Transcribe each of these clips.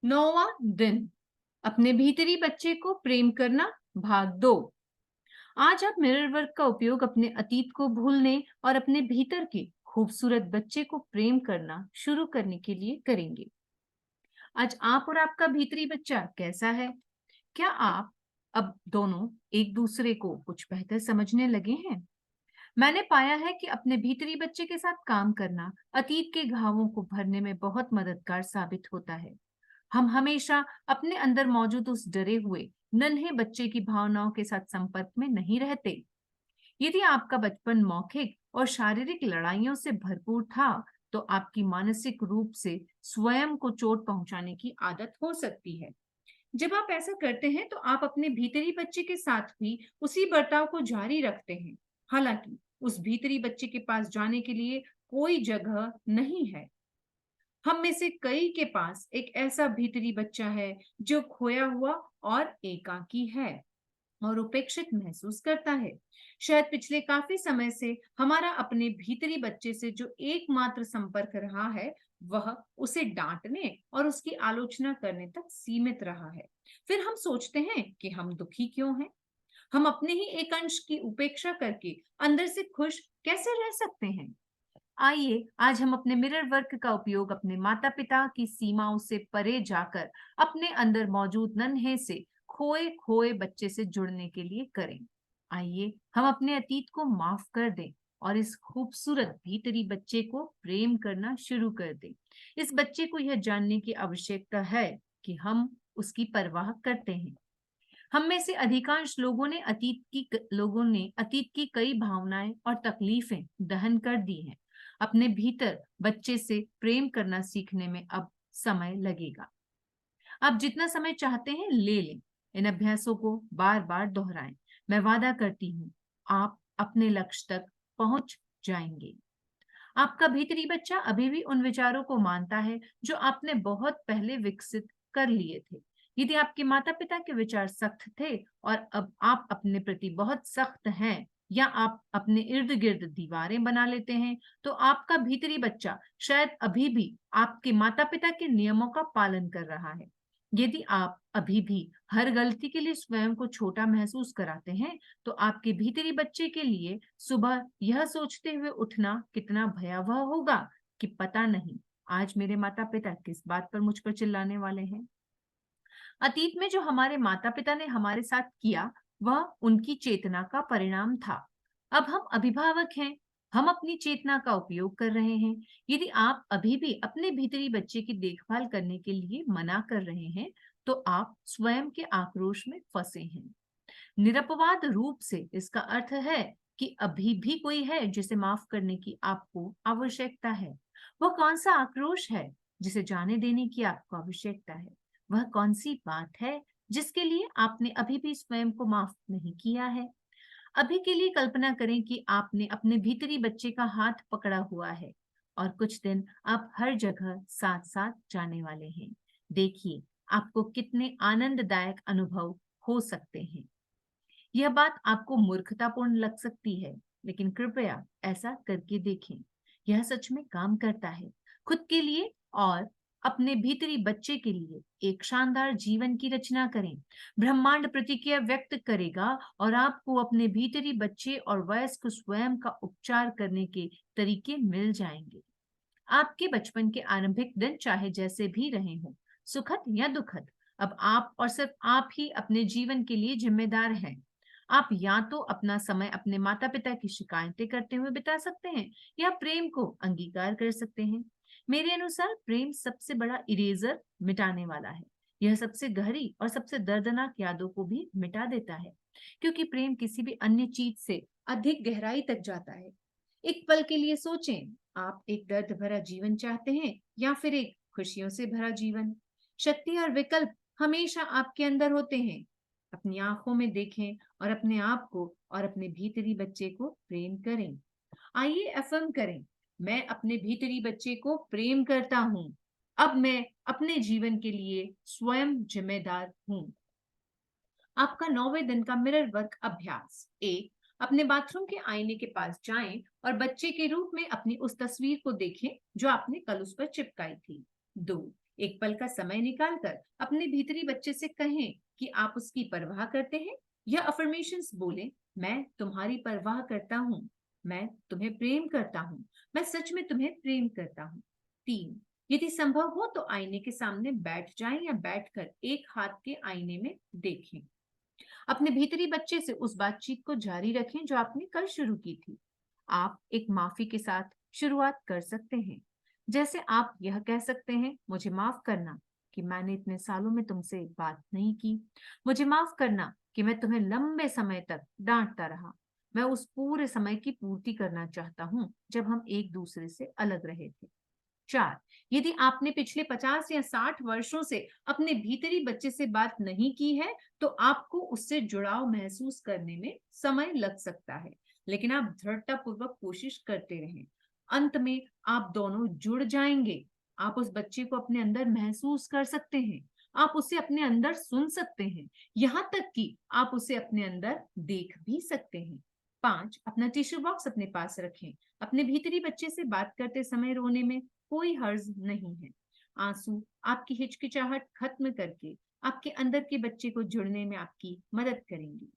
9वां दिन अपने भीतरी बच्चे को प्रेम करना भाग 2। आज आप मिरर वर्क का उपयोग अपने अतीत को भूलने और अपने भीतर के खूबसूरत बच्चे को प्रेम करना शुरू करने के लिए करेंगे। आज आप और आपका भीतरी बच्चा कैसा है? क्या आप अब दोनों एक दूसरे को कुछ बेहतर समझने लगे हैं? मैंने पाया है कि अपने भीतरी बच्चे के साथ काम करना अतीत के घावों को भरने में बहुत मददगार साबित होता है। हम हमेशा अपने अंदर मौजूद उस डरे हुए नन्हे बच्चे की भावनाओं के साथ संपर्क में नहीं रहते। यदि आपका बचपन मौखिक और शारीरिक लड़ाइयों से भरपूर था, तो आपकी मानसिक रूप से स्वयं को चोट पहुंचाने की आदत हो सकती है। जब आप ऐसा करते हैं, तो आप अपने भीतरी बच्चे के साथ भी उसी बर्ताव को जारी रखते हैं। हालांकि उस भीतरी बच्चे के पास जाने के लिए कोई जगह नहीं है। हम में से कई के पास एक ऐसा भीतरी बच्चा है जो खोया हुआ और एकाकी है और उपेक्षित महसूस करता है। शायद पिछले काफी समय से हमारा अपने भीतरी बच्चे से जो एकमात्र संपर्क रहा है, वह उसे डांटने और उसकी आलोचना करने तक सीमित रहा है। फिर हम सोचते हैं कि हम दुखी क्यों हैं? हम अपने ही एक अंश की उपेक्षा करके अंदर से खुश कैसे रह सकते हैं? आइए आज हम अपने मिरर वर्क का उपयोग अपने माता पिता की सीमाओं से परे जाकर अपने अंदर मौजूद नन्हे से खोए खोए बच्चे से जुड़ने के लिए करें। आइए हम अपने अतीत को माफ कर दें और इस खूबसूरत भीतरी बच्चे को प्रेम करना शुरू कर दें। इस बच्चे को यह जानने की आवश्यकता है कि हम उसकी परवाह करते हैं। हम में से अधिकांश लोगों ने अतीत की कई भावनाएं और तकलीफें दहन कर दी हैं। अपने भीतर बच्चे से प्रेम करना सीखने में अब समय लगेगा। आप जितना समय चाहते हैं ले लें। इन अभ्यासों को बार बार दोहराएं। मैं वादा करती हूँ, आप अपने लक्ष्य तक पहुंच जाएंगे। आपका भीतरी बच्चा अभी भी उन विचारों को मानता है जो आपने बहुत पहले विकसित कर लिए थे। यदि आपके माता पिता के विचार सख्त थे और अब आप अपने प्रति बहुत सख्त हैं, या आप अपने इर्द गिर्द दीवारें बना लेते हैं, तो आपका भीतरी बच्चा शायद अभी भी आपके माता पिता के नियमों का पालन कर रहा है। यदि आप अभी भी हर गलती के लिए स्वयं को छोटा महसूस कराते हैं, तो आपके भीतरी बच्चे के लिए सुबह यह सोचते हुए उठना कितना भयावह होगा कि पता नहीं आज मेरे माता पिता किस बात पर मुझ पर चिल्लाने वाले हैं। अतीत में जो हमारे माता पिता ने हमारे साथ किया, वह उनकी चेतना का परिणाम था। अब हम अभिभावक हैं, हम अपनी चेतना का उपयोग कर रहे हैं। यदि आप अभी भी अपने भीतरी बच्चे की देखभाल करने के लिए मना कर रहे हैं, तो आप स्वयं के आक्रोश में फंसे हैं। निरपवाद रूप से इसका अर्थ है कि अभी भी कोई है जिसे माफ करने की आपको आवश्यकता है। वह कौन सा आक्रोश है जिसे जाने देने की आपको आवश्यकता है? वह कौन सी बात है जिसके लिए आपने अभी भी स्वयं को माफ नहीं किया है? अभी के लिए कल्पना करें कि आपने अपने भीतरी बच्चे का हाथ पकड़ा हुआ है और कुछ दिन आप हर जगह साथ साथ जाने वाले हैं। देखिए आपको कितने आनंददायक अनुभव हो सकते हैं। यह बात आपको मूर्खतापूर्ण लग सकती है, लेकिन कृपया ऐसा करके देखें। यह सच में काम करता है। खुद के लिए और अपने भीतरी बच्चे के लिए एक शानदार जीवन की रचना करें। ब्रह्मांड प्रतिक्रिया व्यक्त करेगा और आपको अपने भीतरी बच्चे और वयस्क स्वयं का उपचार करने के तरीके मिल जाएंगे। आपके बचपन के आरंभिक दिन चाहे जैसे भी रहे हों, सुखद या दुखद, अब आप और सिर्फ आप ही अपने जीवन के लिए जिम्मेदार हैं। आप या तो अपना समय अपने माता पिता की शिकायतें करते हुए बिता सकते हैं, या प्रेम को अंगीकार कर सकते हैं। मेरे अनुसार प्रेम सबसे बड़ा इरेजर मिटाने वाला है। यह सबसे गहरी और सबसे दर्दनाक यादों को भी मिटा देता है, क्योंकि प्रेम किसी भी अन्य चीज से अधिक गहराई तक जाता है। एक पल के लिए सोचें, आप एक दर्द भरा जीवन चाहते हैं या फिर एक खुशियों से भरा जीवन? शक्ति और विकल्प हमेशा आपके अंदर होते हैं। अपनी आंखों में देखें और अपने आप को और अपने भीतरी बच्चे को प्रेम करें। आइए अफर्म करें, मैं अपने भीतरी बच्चे को प्रेम करता हूँ। अब मैं अपने जीवन के लिए स्वयं जिम्मेदार हूँ। आपका 9वें दिन का मिरर वर्क अभ्यास। एक, अपने बाथरूम के आईने के पास जाएं और बच्चे के रूप में अपनी उस तस्वीर को देखें जो आपने कल उस पर चिपकाई थी। 2, एक पल का समय निकालकर अपने भीतरी बच्चे से कहें कि आप उसकी परवाह करते हैं, या अफर्मेशंस बोलें, मैं तुम्हारी परवाह करता हूँ, मैं तुम्हें प्रेम करता हूँ, मैं सच में तुम्हें प्रेम करता हूँ। 3, यदि संभव हो तो आईने के सामने बैठ जाएं या बैठकर एक हाथ के आईने में देखें। अपने भीतरी बच्चे से उस बातचीत को जारी रखें जो आपने कल शुरू की थी। आप एक माफी के साथ शुरुआत कर सकते हैं। जैसे आप यह कह सकते हैं, मुझे माफ करना कि मैंने इतने सालों में तुमसे बात नहीं की। मुझे माफ करना कि मैं तुम्हें लंबे समय तक डांटता रहा। मैं उस पूरे समय की पूर्ति करना चाहता हूं जब हम एक दूसरे से अलग रहे थे। 4, यदि आपने पिछले 50 या 60 वर्षों से अपने भीतरी बच्चे से बात नहीं की है, तो आपको उससे जुड़ाव महसूस करने में समय लग सकता है, लेकिन आप दृढ़तापूर्वक कोशिश करते रहें। अंत में आप दोनों जुड़ जाएंगे। आप उस बच्चे को अपने अंदर महसूस कर सकते हैं। आप उसे अपने अंदर सुन सकते हैं, यहाँ तक कि आप उसे अपने अंदर देख भी सकते हैं। 5, अपना टिश्यू बॉक्स अपने पास रखें। अपने भीतरी बच्चे से बात करते समय रोने में कोई हर्ज नहीं है। आंसू आपकी हिचकिचाहट खत्म करके आपके अंदर के बच्चे को जुड़ने में आपकी मदद करेंगी।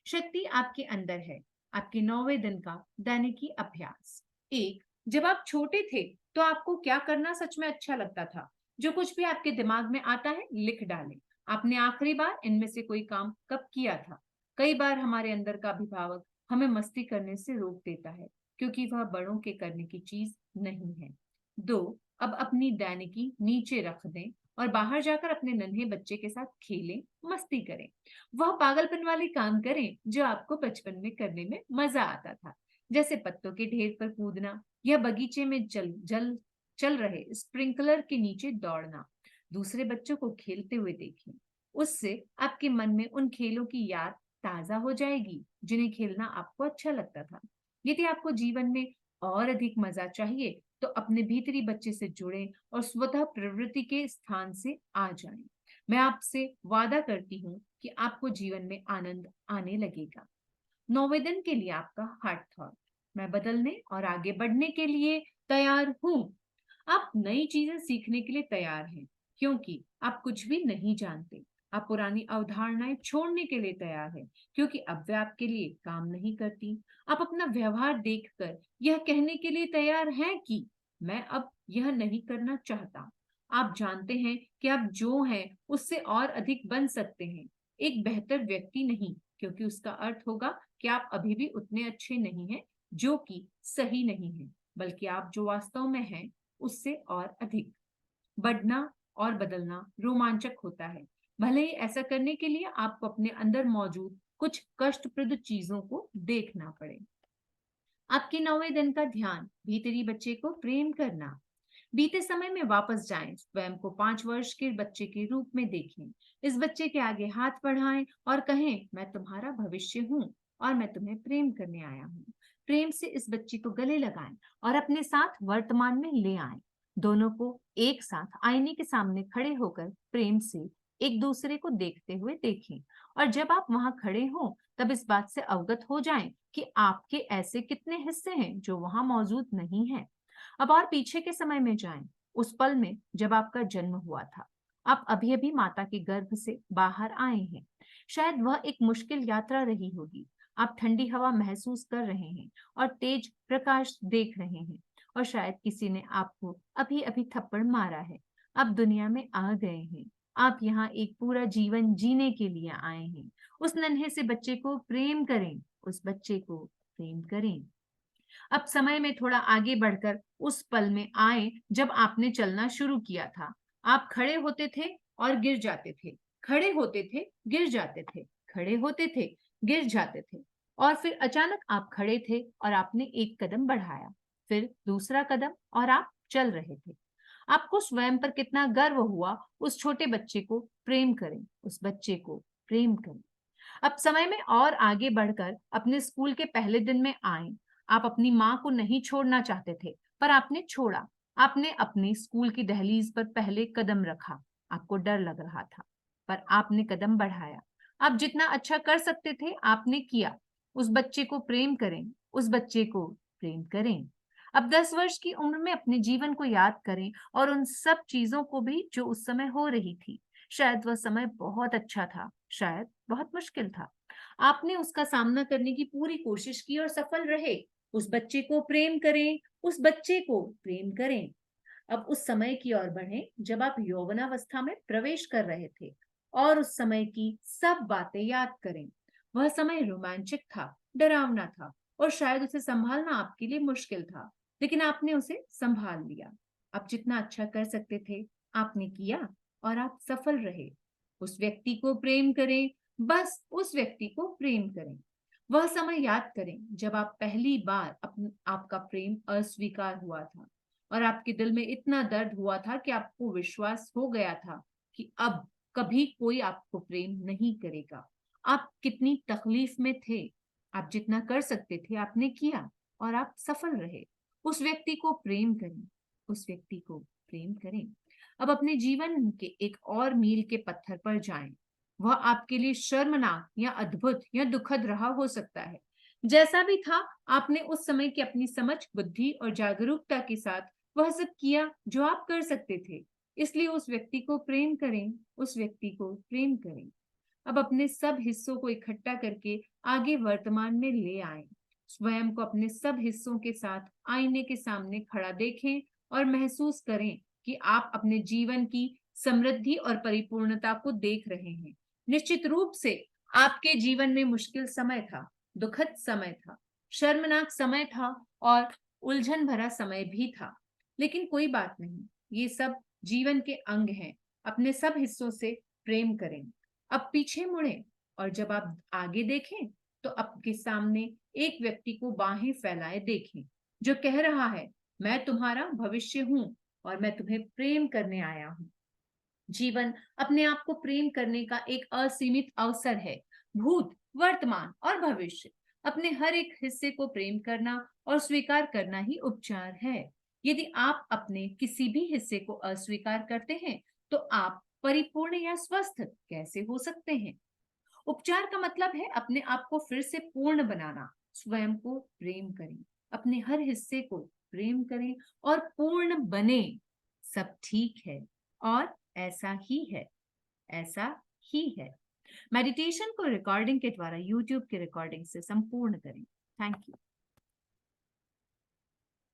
शक्ति आपके अंदर है। आपके 9वें दिन का दैनिकी अभ्यास। 1, जब आप छोटे थे तो आपको क्या करना सच में अच्छा लगता था? जो कुछ भी आपके दिमाग में आता है लिख डालें। आपने आखिरी बार इनमें से कोई काम कब किया था? कई बार हमारे अंदर का अभिभावक हमें मस्ती करने से रोक देता है क्योंकि वह बड़ों के करने की चीज नहीं है। 2, अब अपनी दैनिकी नीचे रख दें और बाहर जाकर अपने नन्हे बच्चे के साथ खेलें, मस्ती करें। वह पागलपन वाले काम करें जो आपको बचपन में करने में मजा आता था, जैसे पत्तों के ढेर पर कूदना या बगीचे में चल रहे स्प्रिंकलर के नीचे दौड़ना। दूसरे बच्चों को खेलते हुए देखें। उससे आपके मन में उन खेलों की याद ताजा हो जाएगी जिन्हें खेलना आपको अच्छा लगता था। यदि आपको जीवन में और अधिक मजा चाहिए तो अपने भीतरी बच्चे से जुड़ें और स्वतः प्रवृत्ति के स्थान से आ जाएं। मैं आपसे वादा करती हूँ कि आपको जीवन में आनंद आने लगेगा। 9वें दिन के लिए आपका हार्ट थॉट। मैं बदलने और आगे बढ़ने के लिए तैयार हूँ। आप नई चीजें सीखने के लिए तैयार हैं क्योंकि आप कुछ भी नहीं जानते। आप पुरानी अवधारणाएं छोड़ने के लिए तैयार हैं क्योंकि अब वे आपके लिए काम नहीं करती। आप अपना व्यवहार देखकर यह कहने के लिए तैयार हैं कि मैं अब यह नहीं करना चाहता। आप जानते हैं कि आप जो हैं उससे और अधिक बन सकते हैं, एक बेहतर व्यक्ति नहीं, क्योंकि उसका अर्थ होगा कि आप अभी भी उतने अच्छे नहीं हैं, जो कि सही नहीं है, बल्कि आप जो वास्तव में हैं उससे और अधिक। बढ़ना और बदलना रोमांचक होता है, भले ही ऐसा करने के लिए आपको अपने अंदर मौजूद कुछ कष्टप्रद चीजों को देखना पड़े। आपके 9वें दिन का ध्यान, भीतरी बच्चे को प्रेम करना। बीते समय में वापस जाएं, स्वयं को 5 वर्ष के बच्चे के रूप में देखें। इस बच्चे के आगे हाथ बढ़ाएं और कहें, मैं तुम्हारा भविष्य हूँ और मैं तुम्हें प्रेम करने आया हूँ। प्रेम से इस बच्चे को गले लगाएं और अपने साथ वर्तमान में ले आएं। दोनों को एक साथ आईने के सामने खड़े होकर प्रेम से एक दूसरे को देखते हुए देखें, और जब आप वहां खड़े हों तब इस बात से अवगत हो जाएं कि आपके ऐसे कितने हिस्से हैं जो वहां मौजूद नहीं हैं। अब और पीछे के समय में जाएं, उस पल में जब आपका जन्म हुआ था। आप अभी अभी माता के गर्भ से बाहर आए हैं। शायद वह एक मुश्किल यात्रा रही होगी। आप ठंडी हवा महसूस कर रहे हैं और तेज प्रकाश देख रहे हैं, और शायद किसी ने आपको अभी अभी थप्पड़ मारा है। आप दुनिया में आ गए हैं। आप यहाँ एक पूरा जीवन जीने के लिए आए हैं। उस नन्हे से बच्चे को प्रेम करें, उस बच्चे को प्रेम करें। अब समय में थोड़ा आगे बढ़कर उस पल में आए जब आपने चलना शुरू किया था। आप खड़े होते थे और गिर जाते थे, खड़े होते थे, गिर जाते थे, खड़े होते थे, गिर जाते थे, और फिर अचानक आप खड़े थे और आपने एक कदम बढ़ाया, फिर दूसरा कदम, और आप चल रहे थे। आपको स्वयं पर कितना गर्व हुआ। उस छोटे बच्चे को प्रेम करें, उस बच्चे को प्रेम करें। अब समय में और आगे बढ़कर अपने स्कूल के पहले दिन में आए। आप अपनी माँ को नहीं छोड़ना चाहते थे, पर आपने छोड़ा। आपने अपने स्कूल की दहलीज पर पहले कदम रखा। आपको डर लग रहा था, पर आपने कदम बढ़ाया। आप जितना अच्छा कर सकते थे आपने किया। उस बच्चे को प्रेम करें, उस बच्चे को प्रेम करें। अब 10 वर्ष की उम्र में अपने जीवन को याद करें और उन सब चीजों को भी जो उस समय हो रही थी। शायद वह समय बहुत अच्छा था, शायद बहुत मुश्किल था। आपने उसका सामना करने की पूरी कोशिश की और सफल रहे। उस बच्चे को प्रेम करें, उस बच्चे को प्रेम करें। अब उस समय की ओर बढ़ें जब आप यौवनावस्था में प्रवेश कर रहे थे और उस समय की सब बातें याद करें। वह समय रोमांचक था, डरावना था और शायद उसे संभालना आपके लिए मुश्किल था, लेकिन आपने उसे संभाल लिया। आप जितना अच्छा कर सकते थे, आपने किया और आप सफल रहे। उस व्यक्ति को प्रेम करें, बस उस व्यक्ति को प्रेम करें। वह समय याद करें जब आप पहली बार आपका प्रेम अस्वीकार हुआ था और आपके दिल में इतना दर्द हुआ था कि आपको विश्वास हो गया था कि अब कभी कोई आपको प्रेम नहीं करेगा। आप कितनी तकलीफ में थे। आप जितना कर सकते थे आपने किया और आप सफल रहे। उस व्यक्ति को प्रेम करें, उस व्यक्ति को प्रेम करें। अब अपने जीवन के एक और मील के पत्थर पर जाएं। वह आपके लिए शर्मनाक या अद्भुत या दुखद रहा हो सकता है। जैसा भी था, आपने उस समय की अपनी समझ, बुद्धि और जागरूकता के साथ वह सब किया जो आप कर सकते थे। इसलिए उस व्यक्ति को प्रेम करें, उस व्यक्ति को प्रेम करें। अब अपने सब हिस्सों को इकट्ठा करके आगे वर्तमान में ले आएं। स्वयं को अपने सब हिस्सों के साथ आईने के सामने खड़ा देखें और महसूस करें कि आप अपने जीवन की समृद्धि और परिपूर्णता को देख रहे हैं। निश्चित रूप से आपके जीवन में मुश्किल समय था, दुखद समय था, शर्मनाक समय था और उलझन भरा समय भी था। लेकिन कोई बात नहीं, ये सब जीवन के अंग हैं। अपने सब हिस्सों से प्रेम करें। अब पीछे मुड़ें और जब आप आगे देखें तो आपके सामने एक व्यक्ति को बाहें फैलाए देखें जो कह रहा है, मैं तुम्हारा भविष्य हूं और मैं तुम्हें प्रेम करने आया हूं। जीवन अपने आप को प्रेम करने का एक असीमित अवसर है। भूत, वर्तमान और भविष्य, अपने हर एक हिस्से को प्रेम करना और स्वीकार करना ही उपचार है। यदि आप अपने किसी भी हिस्से को अस्वीकार करते हैं, तो आप परिपूर्ण या स्वस्थ कैसे हो सकते हैं? उपचार का मतलब है अपने आप को फिर से पूर्ण बनाना। स्वयं को प्रेम करें, अपने हर हिस्से को प्रेम करें और पूर्ण बने। सब ठीक है और ऐसा ही है, ऐसा ही है। मेडिटेशन को रिकॉर्डिंग के द्वारा यूट्यूब के रिकॉर्डिंग से संपूर्ण करें। Thank you.